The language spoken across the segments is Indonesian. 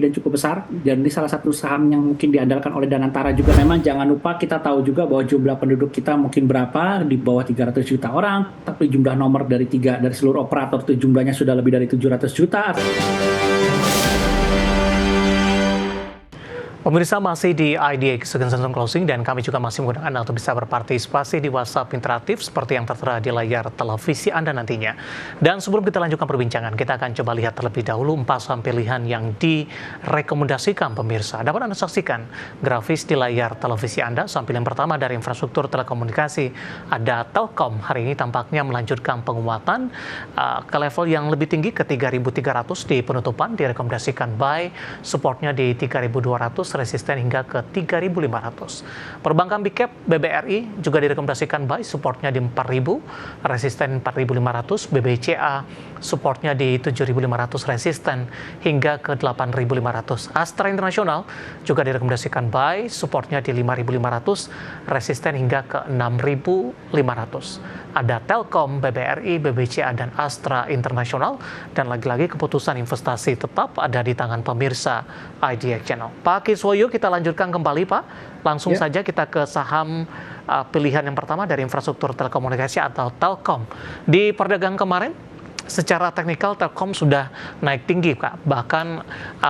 dividen cukup besar, dan ini salah satu saham yang mungkin diandalkan oleh Danantara juga. Memang jangan lupa kita tahu juga bahwa jumlah penduduk kita mungkin berapa, di bawah 300 juta orang, tapi jumlah nomor dari seluruh operator itu jumlahnya sudah lebih dari 700 juta. Pemirsa, masih di IDX Second Closing, dan kami juga masih menggunakan Anda untuk bisa berpartisipasi di WhatsApp interaktif seperti yang tertera di layar televisi Anda nantinya. Dan sebelum kita lanjutkan perbincangan, kita akan coba lihat terlebih dahulu 4 saham pilihan yang direkomendasikan pemirsa. Dapat Anda saksikan grafis di layar televisi Anda. Saham pilihan pertama dari infrastruktur telekomunikasi ada Telkom. Hari ini tampaknya melanjutkan penguatan ke level yang lebih tinggi ke 3.300 di penutupan, direkomendasikan buy, supportnya di 3.200, resisten hingga ke 3.500. Perbankan Big Cap BBRI juga direkomendasikan buy, supportnya di 4.000, resisten 4.500, BBCA supportnya di 7.500, resisten hingga ke 8.500. Astra Internasional juga direkomendasikan buy, supportnya di 5.500, resisten hingga ke 6.500. Ada Telkom, BBRI, BBCA, dan Astra Internasional. Dan lagi-lagi keputusan investasi tetap ada di tangan pemirsa IDX Channel. Pak Kiswoyo, kita lanjutkan kembali Pak. Langsung saja kita ke saham pilihan yang pertama dari infrastruktur telekomunikasi atau Telkom. Di perdagangan kemarin, secara teknikal Telkom sudah naik tinggi Kak, bahkan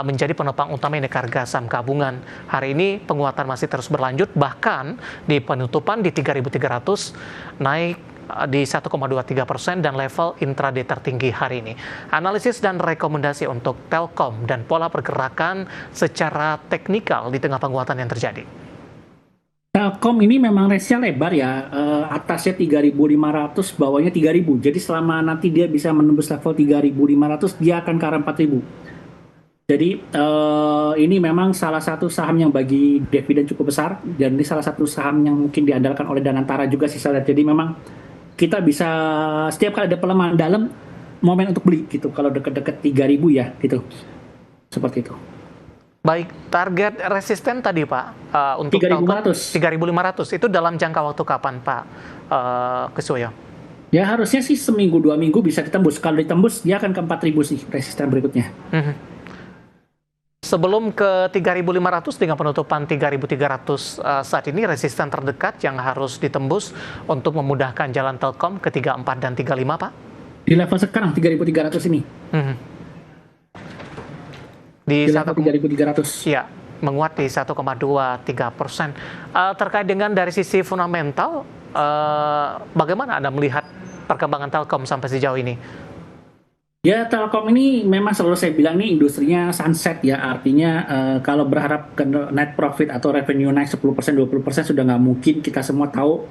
menjadi penopang utama indeks harga saham gabungan. Hari ini penguatan masih terus berlanjut, bahkan di penutupan di 3.300 naik di 1,23% dan level intraday tertinggi hari ini. Analisis dan rekomendasi untuk Telkom dan pola pergerakan secara teknikal di tengah penguatan yang terjadi. Telkom ini memang range-nya lebar ya, atasnya 3.500, bawahnya 3.000. Jadi selama nanti dia bisa menembus level 3.500, dia akan ke arah 4.000. Jadi ini memang salah satu saham yang bagi dividen cukup besar, dan ini salah satu saham yang mungkin diandalkan oleh Danantara juga sih saya lihat. Jadi memang kita bisa setiap kali ada pelemahan dalam, momen untuk beli gitu, kalau deket-deket 3.000 ya gitu, seperti itu. Baik, target resisten tadi Pak untuk 3.500 itu dalam jangka waktu kapan Pak Kiswoyo? Ya harusnya sih seminggu 2 minggu bisa ditembus. Kalau ditembus dia akan ke 4.000 sih resisten berikutnya. Sebelum ke 3.500 dengan penutupan 3.300 saat ini, resisten terdekat yang harus ditembus untuk memudahkan jalan Telkom ke 34 dan 35 Pak? Di level sekarang 3.300 ini. Di level 3.300. Ya, menguat di 1,23%. Terkait dengan dari sisi fundamental, bagaimana Anda melihat perkembangan Telkom sampai sejauh ini? Ya, Telkom ini memang selalu saya bilang nih industrinya sunset ya, artinya kalau berharap ke net profit atau revenue naik 10%, 20% sudah nggak mungkin. Kita semua tahu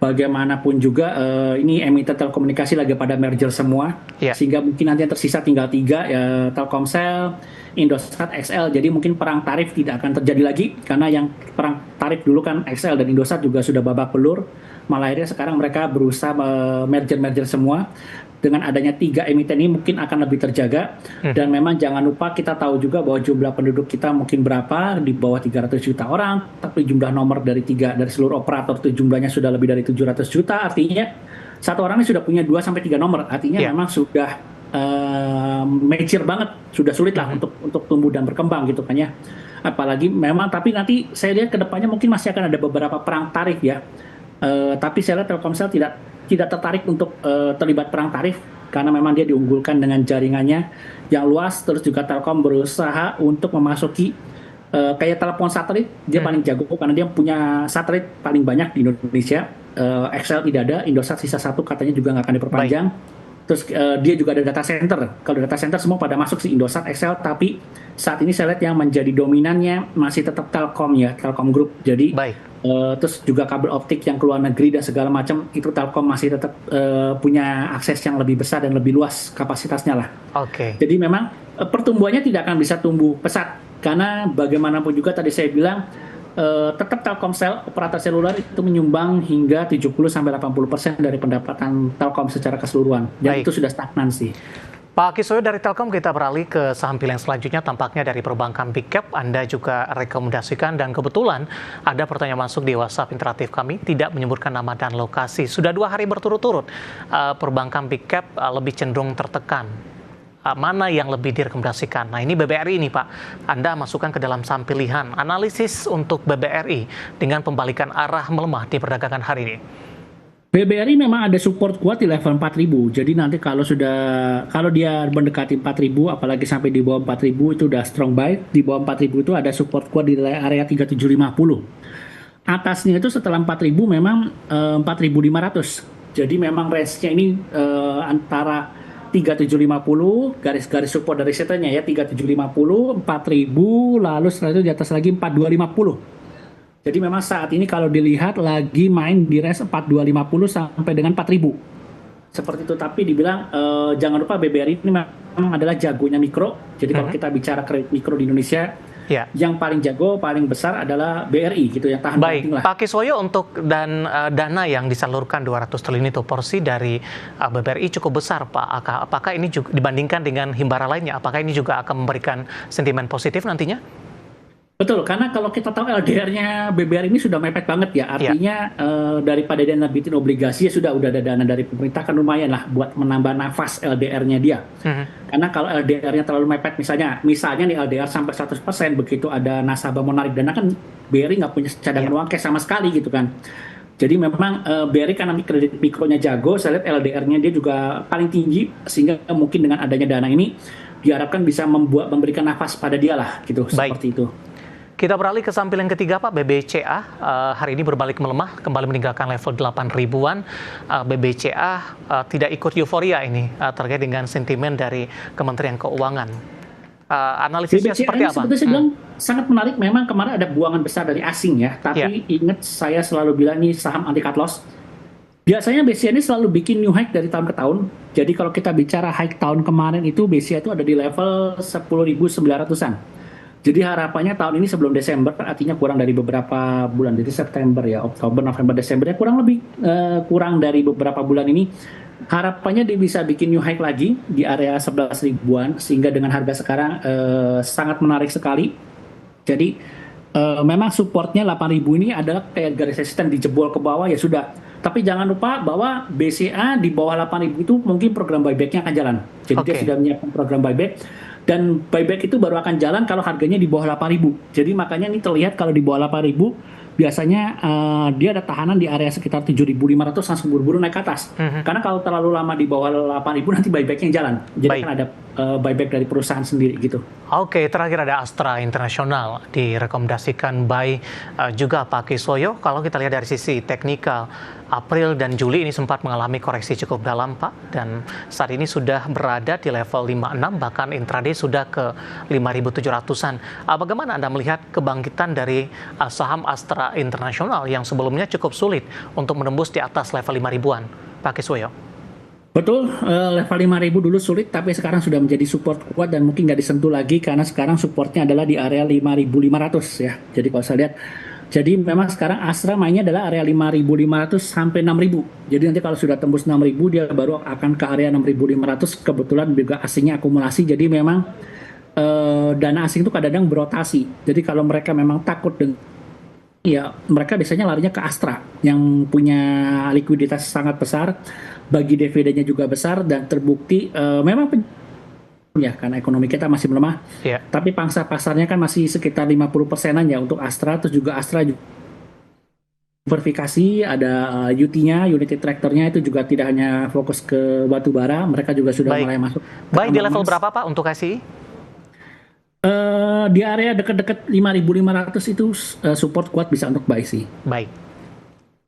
bagaimanapun juga ini emiten telekomunikasi lagi pada merger semua, sehingga mungkin nanti yang tersisa tinggal 3 ya, Telkomsel, Indosat, XL. Jadi mungkin perang tarif tidak akan terjadi lagi, karena yang perang tarif dulu kan XL dan Indosat juga sudah babak belur. Malah akhirnya sekarang mereka berusaha merger semua. Dengan adanya 3 emiten ini mungkin akan lebih terjaga. Dan memang jangan lupa kita tahu juga bahwa jumlah penduduk kita mungkin berapa, di bawah 300 juta orang, tapi jumlah nomor dari seluruh operator itu jumlahnya sudah lebih dari 700 juta. Artinya satu orang ini sudah punya 2-3 nomor. Artinya memang sudah mature banget, sudah sulit lah untuk tumbuh dan berkembang gitu kan ya. Apalagi memang, tapi nanti saya lihat ke depannya mungkin masih akan ada beberapa perang tarif ya. Tapi saya lihat Telkomsel tidak tertarik untuk terlibat perang tarif, karena memang dia diunggulkan dengan jaringannya yang luas. Terus juga Telkom berusaha untuk memasuki kayak telepon satelit, dia paling jago karena dia punya satelit paling banyak di Indonesia. XL tidak ada, Indosat sisa 1 katanya juga nggak akan diperpanjang. Terus dia juga ada data center. Kalau data center semua pada masuk sih Indosat, XL, tapi saat ini saya lihat yang menjadi dominannya masih tetap Telkom ya, Telkom Group. Jadi terus juga kabel optik yang ke luar negeri dan segala macam, itu Telkom masih tetap punya akses yang lebih besar dan lebih luas kapasitasnya lah. Jadi memang pertumbuhannya tidak akan bisa tumbuh pesat, karena bagaimanapun juga tadi saya bilang tetap Telkomsel, operator seluler itu menyumbang hingga 70-80% dari pendapatan Telkom secara keseluruhan. Dan itu sudah stagnan sih. Pak Kiswoyo, dari Telkom kita beralih ke saham pilihan selanjutnya, tampaknya dari perbankan Big Cap. Anda juga rekomendasikan, dan kebetulan ada pertanyaan masuk di WhatsApp interaktif kami, tidak menyebutkan nama dan lokasi. Sudah 2 hari berturut-turut perbankan Big Cap lebih cenderung tertekan. mana yang lebih direkomendasikan. Nah, ini BBRI nih Pak, Anda masukkan ke dalam saham pilihan. Analisis untuk BBRI dengan pembalikan arah melemah di perdagangan hari ini. BBRI memang ada support kuat di level 4.000. Jadi nanti kalau dia mendekati 4.000, apalagi sampai di bawah 4.000 itu udah strong buy. Di bawah 4.000 itu ada support kuat di area 3.750. Atasnya itu setelah 4.000 memang 4.500. Jadi memang range-nya ini antara 3.750, garis-garis support dari setnya ya 3.750, 4.000, lalu setelah itu di atas lagi 4.250. Jadi memang saat ini kalau dilihat lagi main di range 4.250 sampai dengan 4.000. Seperti itu, tapi dibilang jangan lupa BBRI ini memang adalah jagonya mikro. Jadi kalau kita bicara kredit mikro di Indonesia, yang paling jago, paling besar adalah BRI gitu, yang tahan banting lah. Pak Kiswoyo, untuk dana yang disalurkan 200 triliun itu porsi dari BBRI cukup besar Pak. Apakah ini juga dibandingkan dengan himbara lainnya, apakah ini juga akan memberikan sentimen positif nantinya? Betul, karena kalau kita tahu LDR-nya BBRI ini sudah mepet banget ya, artinya daripada dia nerbitin obligasi ya sudah ada dana dari pemerintah, kan lumayan lah buat menambah nafas LDR-nya dia. Karena kalau LDR-nya terlalu mepet, misalnya nih LDR sampai 100%, begitu ada nasabah mau narik dana kan BRI nggak punya cadangan uang cash sama sekali gitu kan. Jadi memang BRI karena kredit mikronya jago, saya lihat LDR-nya dia juga paling tinggi, sehingga mungkin dengan adanya dana ini diharapkan bisa memberikan nafas pada dia lah gitu, seperti itu. Kita beralih ke saham pilihan ketiga Pak, BBCA. Hari ini berbalik melemah, kembali meninggalkan level 8 ribuan. BBCA tidak ikut euforia ini terkait dengan sentimen dari Kementerian Keuangan. Analisisnya BBCA seperti apa? Sebetulnya saya bilang sangat menarik. Memang kemarin ada buangan besar dari asing ya. Tapi ingat saya selalu bilang ini saham anti cut loss. Biasanya BCA ini selalu bikin new high dari tahun ke tahun. Jadi kalau kita bicara high tahun kemarin itu BCA itu ada di level 10.900-an. Jadi harapannya tahun ini sebelum Desember, artinya kurang dari beberapa bulan, jadi September ya, Oktober, November, Desember ya kurang dari beberapa bulan ini, harapannya dia bisa bikin new high lagi di area 11 ribuan, sehingga dengan harga sekarang sangat menarik sekali. Jadi memang supportnya 8.000 ini adalah kayak garis resisten, dijebol ke bawah ya sudah. Tapi jangan lupa bahwa BCA di bawah 8.000 itu mungkin program buyback-nya akan jalan. Jadi dia sudah menyiapkan program buyback. Dan buyback itu baru akan jalan kalau harganya di bawah 8.000. Jadi makanya ini terlihat kalau di bawah 8.000 biasanya dia ada tahanan di area sekitar 7.500 langsung buru-buru naik ke atas. Karena kalau terlalu lama di bawah 8.000 nanti buybacknya jalan. Jadi kan ada buyback dari perusahaan sendiri gitu. Oke, terakhir ada Astra International direkomendasikan buy juga Pak Kiswoyo. Kalau kita lihat dari sisi teknikal, April dan Juli ini sempat mengalami koreksi cukup dalam Pak, dan saat ini sudah berada di level 56, bahkan intraday sudah ke 5.700-an. Bagaimana Anda melihat kebangkitan dari saham Astra International yang sebelumnya cukup sulit untuk menembus di atas level 5.000-an, Pak Kiswoyo? Betul, level 5.000 dulu sulit, tapi sekarang sudah menjadi support kuat dan mungkin nggak disentuh lagi karena sekarang supportnya adalah di area 5.500 ya. Jadi kalau saya lihat, jadi memang sekarang Astra mainnya adalah area 5.500 sampai 6.000. Jadi nanti kalau sudah tembus 6.000 dia baru akan ke area 6.500. Kebetulan juga asingnya akumulasi, jadi memang dana asing itu kadang-kadang berotasi. Jadi kalau mereka memang takut dengan ya mereka biasanya larinya ke Astra yang punya likuiditas sangat besar, bagi dividennya juga besar dan terbukti memang ya karena ekonomi kita masih melemah. Tapi pangsa pasarnya kan masih sekitar 50%-an ya untuk Astra. Terus juga Astra verifikasi ada UT-nya, Unity Tractor-nya itu juga tidak hanya fokus ke batu bara, mereka juga sudah mulai masuk. Baik, di level berapa Pak untuk KSI? Di area dekat-dekat 5.500 itu support kuat bisa untuk buy sih. Baik.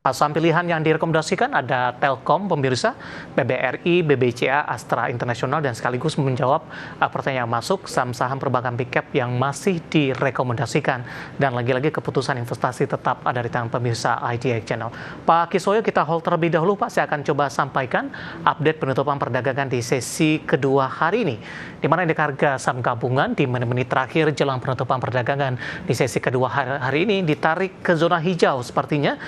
Saham pilihan yang direkomendasikan ada Telkom, pemirsa, BBRI, BBCA, Astra International, dan sekaligus menjawab pertanyaan masuk saham-saham perbankan big cap yang masih direkomendasikan. Dan lagi-lagi keputusan investasi tetap ada di tangan pemirsa IDX Channel. Pak Kiswoyo, kita hold terlebih dahulu Pak. Saya akan coba sampaikan update penutupan perdagangan di sesi kedua hari ini, di mana indeks harga saham gabungan di menit-menit terakhir jelang penutupan perdagangan di sesi kedua hari ini ditarik ke zona hijau, sepertinya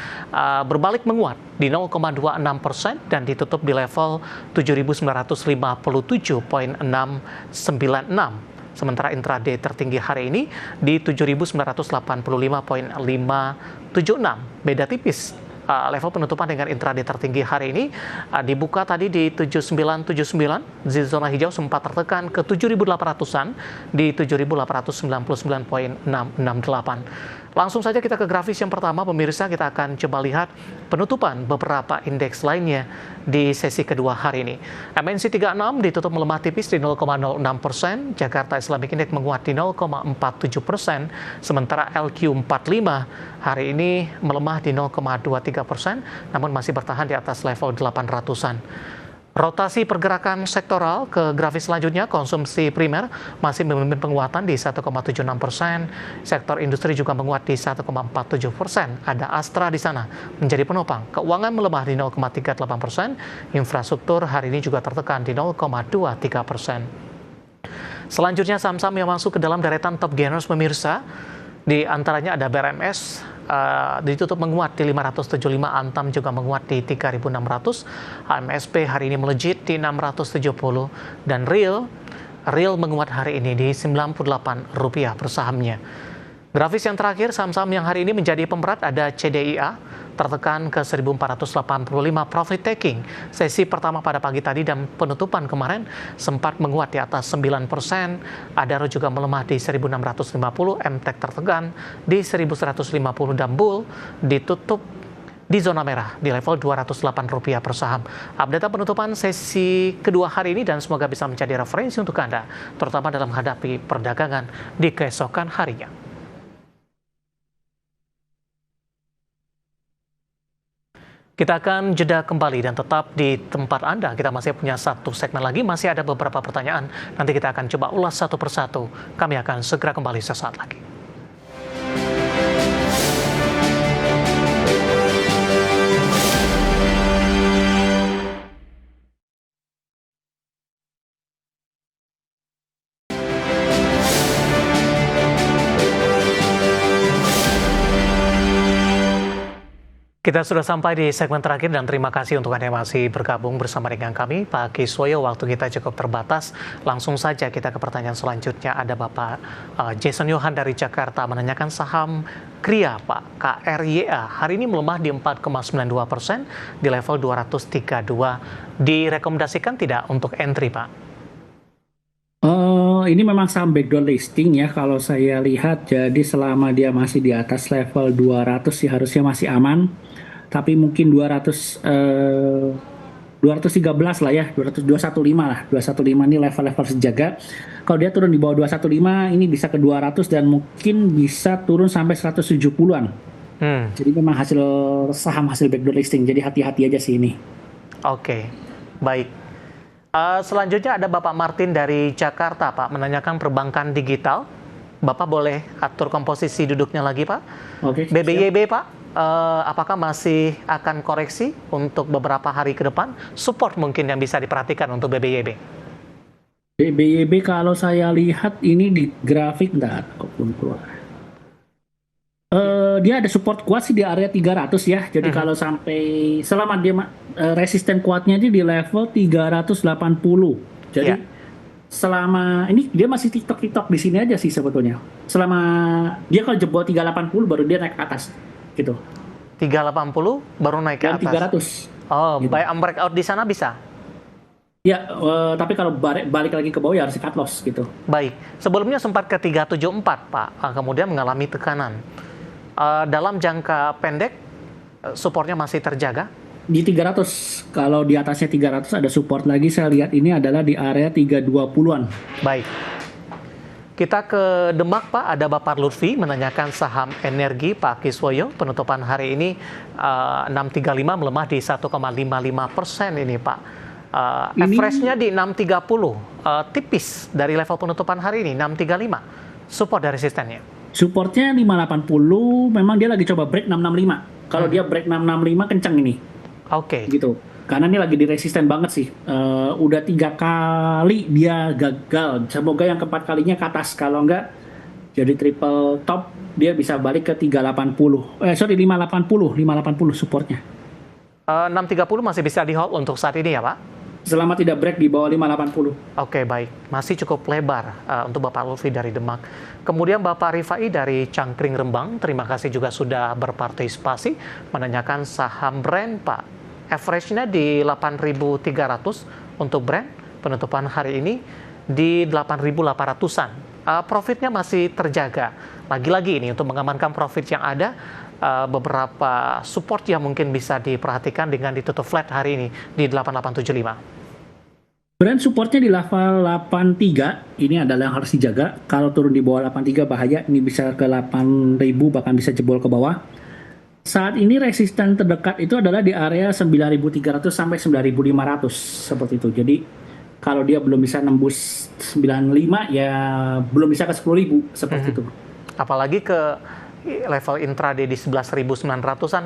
berbalik menguat di 0,26% dan ditutup di level 7.957,696. Sementara intraday tertinggi hari ini di 7.985,576. Beda tipis level penutupan dengan intraday tertinggi hari ini dibuka tadi di 7979, di zona hijau sempat tertekan ke 7.800-an di 7.899.668. Langsung saja kita ke grafis yang pertama, pemirsa. Kita akan coba lihat penutupan beberapa indeks lainnya di sesi kedua hari ini. MNC 36 ditutup melemah tipis di 0,06%, Jakarta Islamic Index menguat di 0,47%, sementara LQ45 hari ini melemah di 0,23%, namun masih bertahan di atas level 800-an. Rotasi pergerakan sektoral ke grafis selanjutnya, konsumsi primer masih memimpin penguatan di 1,76%, sektor industri juga menguat di 1,47%. Ada Astra di sana menjadi penopang. Keuangan melemah di 0,38%, infrastruktur hari ini juga tertekan di 0,23%. Selanjutnya saham-saham yang masuk ke dalam deretan top gainers, pemirsa. Di antaranya ada BRMS, ditutup menguat di 575, Antam juga menguat di 3.600, HMSP hari ini melejit di 670, dan Real menguat hari ini di Rp98 per sahamnya. Grafis yang terakhir, saham-saham yang hari ini menjadi pemberat ada CDIA, tertekan ke 1.485, profit taking. Sesi pertama pada pagi tadi dan penutupan kemarin sempat menguat di atas 9%, Adaro juga melemah di 1.650, MTEK tertekan di 1.150, dan Bull ditutup di zona merah di level Rp208 per saham. Update penutupan sesi kedua hari ini dan semoga bisa menjadi referensi untuk Anda, terutama dalam menghadapi perdagangan di keesokan harinya. Kita akan jeda kembali dan tetap di tempat Anda. Kita masih punya satu segmen lagi, masih ada beberapa pertanyaan. Nanti kita akan coba ulas satu persatu. Kami akan segera kembali sesaat lagi. Kita sudah sampai di segmen terakhir dan terima kasih untuk Anda yang masih bergabung bersama dengan kami. Pak Kiswoyo, waktu kita cukup terbatas. Langsung saja kita ke pertanyaan selanjutnya. Ada Bapak Jason Yohan dari Jakarta menanyakan saham KRIA, Pak, KRYA. Hari ini melemah di 4,92% di level 232. Direkomendasikan tidak untuk entry, Pak? Ini memang saham backdoor listing ya kalau saya lihat. Jadi selama dia masih di atas level 200 sih harusnya masih aman. Tapi mungkin 213 lah ya, 215 lah. 215 ini level-level sejaga. Kalau dia turun di bawah 215 ini bisa ke 200 dan mungkin bisa turun sampai 170-an. Jadi memang saham hasil backdoor listing. Jadi hati-hati aja sih ini. Oke, baik. Selanjutnya ada Bapak Martin dari Jakarta, Pak, menanyakan perbankan digital. Bapak boleh atur komposisi duduknya lagi, Pak. Oke. BBYB, Pak, apakah masih akan koreksi untuk beberapa hari ke depan? Support mungkin yang bisa diperhatikan untuk BBYB. BBYB kalau saya lihat ini di grafik, nggak pun keluar. Dia ada support kuat sih di area 300 ya. Jadi kalau sampai selama dia resisten kuatnya di level 380. Jadi selama ini dia masih TikTok di sini aja sih sebetulnya. Selama dia kalau jebol 380 baru dia naik ke atas gitu. 380 baru naik ke atas. 300. Oh, gitu. Buy and breakout di sana bisa? Ya, tapi kalau balik lagi ke bawah ya harus cut loss gitu. Baik. Sebelumnya sempat ke 374, Pak. Kemudian mengalami tekanan. Dalam jangka pendek, supportnya masih terjaga? Di 300, kalau di atasnya 300 ada support lagi, saya lihat ini adalah di area 320-an. Baik. Kita ke Demak, Pak. Ada Bapak Lutfi menanyakan saham energi, Pak Kiswoyo. Penutupan hari ini 635 melemah di 1,55% ini, Pak. Average-nya di 630, tipis dari level penutupan hari ini, 635. Support dari resistennya? Supportnya 580, memang dia lagi coba break 665. Kalau dia break 665 kencang ini. Oke. Gitu. Karena ini lagi di resisten banget sih. Udah 3 kali dia gagal. Semoga yang keempat kalinya ke atas. Kalau enggak jadi triple top, dia bisa balik ke 580 supportnya. 630 masih bisa di hold untuk saat ini ya, Pak? selama tidak break di bawah 580. Oke, baik. Masih cukup lebar untuk Bapak Lutfi dari Demak. Kemudian Bapak Rifai dari Cangkring Rembang, terima kasih juga sudah berpartisipasi menanyakan saham Brand, Pak. Average-nya di 8.300 untuk Brand, penutupan hari ini di 8.800-an. Profitnya masih terjaga. Lagi-lagi ini untuk mengamankan profit yang ada, beberapa support yang mungkin bisa diperhatikan dengan ditutup flat hari ini di 8875. Brand supportnya di level 83, ini adalah yang harus dijaga. Kalau turun di bawah 83 bahaya, ini bisa ke 8.000 bahkan bisa jebol ke bawah. Saat ini resisten terdekat itu adalah di area 9.300 sampai 9.500 seperti itu. Jadi kalau dia belum bisa nembus 95 ya belum bisa ke 10.000 seperti itu. Apalagi ke level intraday di 11.900-an,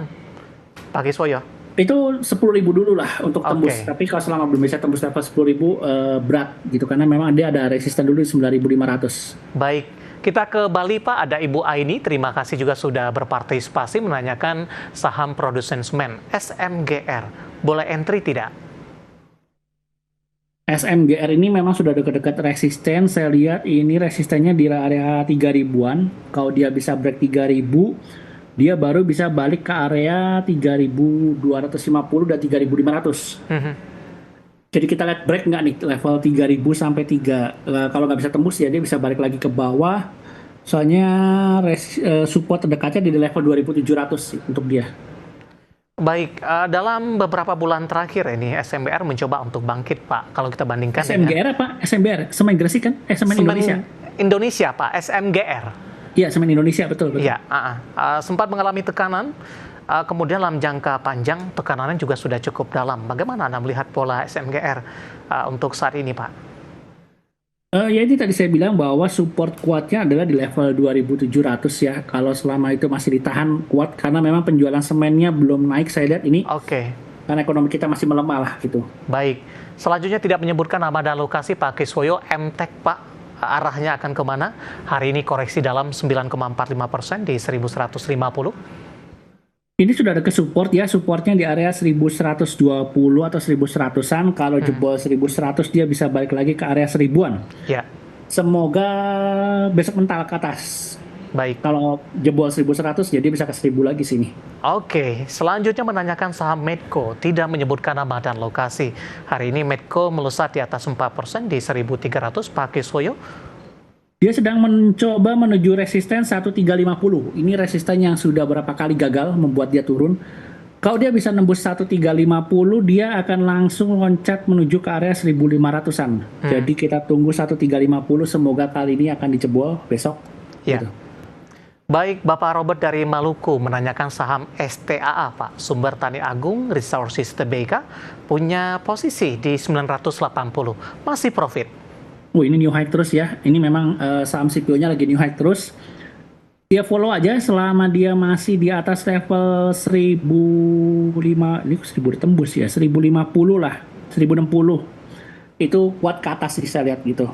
Pak Kiswoyo. Itu 10.000 dulu lah untuk tembus. Oke. Tapi kalau selama belum bisa tembus level 10.000 berat gitu karena memang dia ada resisten dulu di 9.500. Baik, kita ke Bali Pak, ada Ibu Aini, terima kasih juga sudah berpartisipasi menanyakan saham produsen semen SMGR. Boleh entry tidak? SMGR ini memang sudah dekat-dekat resisten. Saya lihat ini resistennya di area 3.000-an. Kalau dia bisa break 3.000, dia baru bisa balik ke area 3.250 dan 3.500. Jadi kita lihat break nggak nih level 3.000 sampai 3. Kalau nggak bisa tembus ya dia bisa balik lagi ke bawah. Soalnya support terdekatnya di level 2.700 sih untuk dia. Baik, dalam beberapa bulan terakhir ini SMBR mencoba untuk bangkit Pak. Kalau kita bandingkan SMGR apa? SMBR? Semen Gresik kan? Semen Indonesia. Indonesia Pak, SMGR. Iya, semen Indonesia, betul. Iya, sempat mengalami tekanan, kemudian dalam jangka panjang tekanannya juga sudah cukup dalam. Bagaimana Anda melihat pola SMGR untuk saat ini, Pak? Ya ini tadi saya bilang bahwa support kuatnya adalah di level 2.700 ya. Kalau selama itu masih ditahan kuat karena memang penjualan semennya belum naik saya lihat ini. Oke. Karena ekonomi kita masih melemah lah gitu. Baik. Selanjutnya tidak menyebutkan nama dan lokasi Pak Kiswoyo, MTEK Pak. Arahnya akan kemana? Hari ini koreksi dalam 9,45% di 1.150. Ini sudah ada ke support ya, supportnya di area 1.120 atau 1.100-an. Kalau jebol 1.100 dia bisa balik lagi ke area 1.000-an. Ya. Semoga besok mental ke atas. Baik. Kalau jebol 1.100 jadi bisa ke 1.000 lagi sini. Oke, selanjutnya menanyakan saham Medco, tidak menyebutkan nama dan lokasi. Hari ini Medco melesat di atas 4% di 1.300, Pak Kiswoyo. Dia sedang mencoba menuju resisten 1.350. Ini resisten yang sudah berapa kali gagal membuat dia turun. Kalau dia bisa nembus 1.350, dia akan langsung loncat menuju ke area 1.500-an. Jadi kita tunggu 1.350, semoga kali ini akan dijebol besok. Ya. Gitu. Baik, Bapak Robert dari Maluku menanyakan saham STAA, Pak. Sumber Tani Agung Resources Tbk punya posisi di 980. Masih profit. Ini new high terus ya. Ini memang saham CPO-nya lagi new high terus. Dia follow aja selama dia masih di atas level 1.005, ini 1.000 ditembus ya, 1.050 lah, 1.060. Itu kuat ke atas sih saya lihat gitu.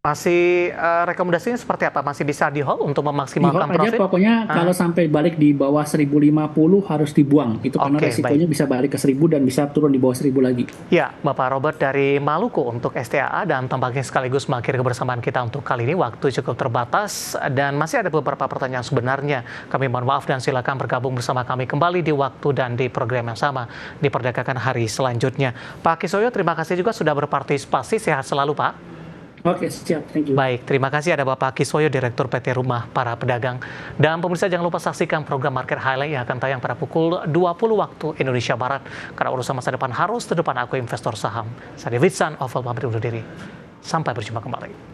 Masih rekomendasinya seperti apa? Masih bisa di hold untuk memaksimalkan di hold profit? Aja, pokoknya kalau sampai balik di bawah 1.050 harus dibuang. Itu karena resikonya bisa balik ke 1.000 dan bisa turun di bawah 1.000 lagi. Ya, Bapak Robert dari Maluku untuk STAA, dan tampaknya sekaligus mengakhiri kebersamaan kita untuk kali ini. Waktu cukup terbatas dan masih ada beberapa pertanyaan sebenarnya. Kami mohon maaf dan silakan bergabung bersama kami kembali di waktu dan di program yang sama di Perdagangan hari selanjutnya. Pak Kiswoyo, terima kasih juga sudah berpartisipasi. Sehat selalu, Pak. Oke, siap. Thank you. Baik, terima kasih ada Bapak Kiswoyo, Direktur PT Rumah Para Pedagang. Dan pemirsa jangan lupa saksikan program Market Highlight yang akan tayang pada pukul 20 waktu Indonesia Barat. Karena urusan masa depan harus terdepan, aku investor saham. Saya Davidson, Oval pamit undur diri. Sampai berjumpa kembali.